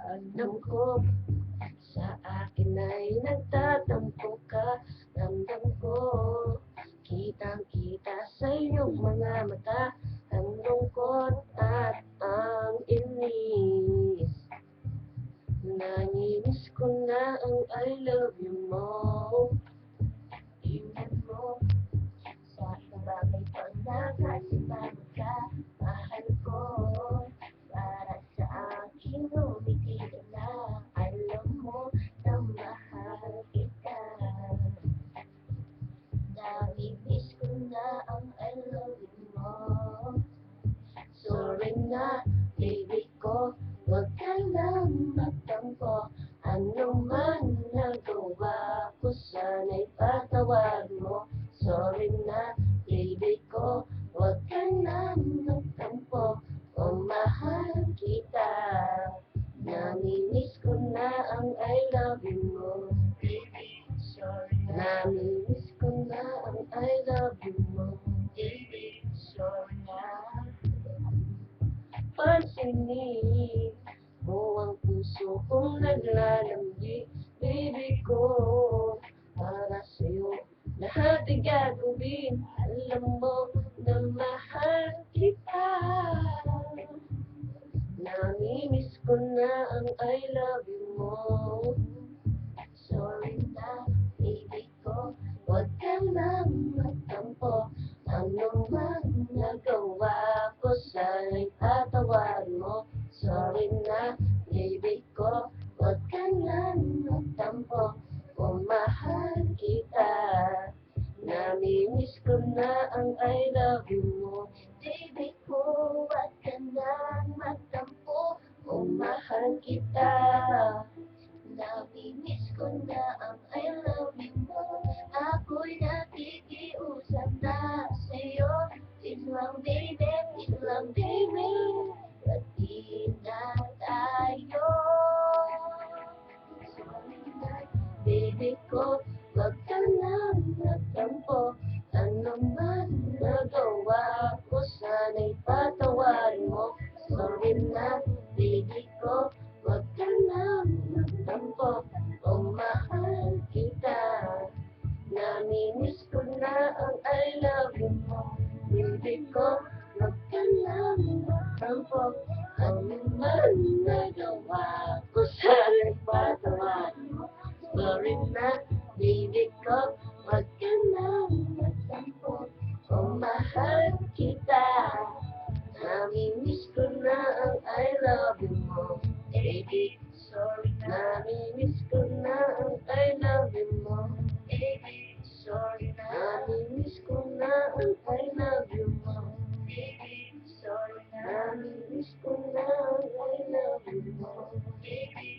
Alam ko, sa akin ay nagtatampo ka. Ramdam ko, kitang-kita sa iyong mga mata ang lungkot at ang inis. Nanginis ko na ang I love you mo. Tingnan mo, sa bagay pag nakasipago ka. Mahal ko, para sa akin umiti ka na. Alam mo na mahal kita. Nami-miss ko na ang I love you mo. Sorry na, baby ko, huwag ka lang magtampo. Ano man nagawa ko, sana'y patawad mo. Sorry na, baby ko, huwag ka lang magtampo. O mahal kita, nami-miss ko na ang I love you mo. Baby, sorry na. Nami-miss ko na ang I love you mo. Baby, sorry na. Pansinin mo ang puso kong naglalambing. Baby ko, para sa'yo lahat ay gagawin. Alam mo na mahal kita. Nami-miss ko na ang I love you mo. Sorry na, baby ko, huwag ka lang magtampo. Ano man nagawa ko, sana'y patawad mo. Sorry na, baby ko, huwag ka lang magtampo. O mahal kita, nami-miss ko na ang I love you mo. Baby ko, huwag ka lang magtampo. O mahal kita, nami-miss ko na ang I love you mo. Ako'y nakikiusap na sa'yo. Please lang baby, please lang baby, pati na tayo. Sorry na, baby ko, huwag ka lang magtampo. Ano man nagawa ko, sana'y patawarin mo. Sorry na, baby ko, huwag ka lang magtampo. O mahal kita, nami-miss ko na ang I love you mo. Baby ko, huwag ka lang magtampo. Ano man nagawa ko, sana'y patawarin mo. Sorry na, baby ko, huwag ka lang magtampo. O mahal kita, nami-miss ko na ang I love you mo. Baby, sorry na, nami-miss ko na ang I love you mo. Baby, sorry na, nami-miss ko na ang I love you mo. Baby, sorry na, nami-miss ko na ang I love you mo. Baby,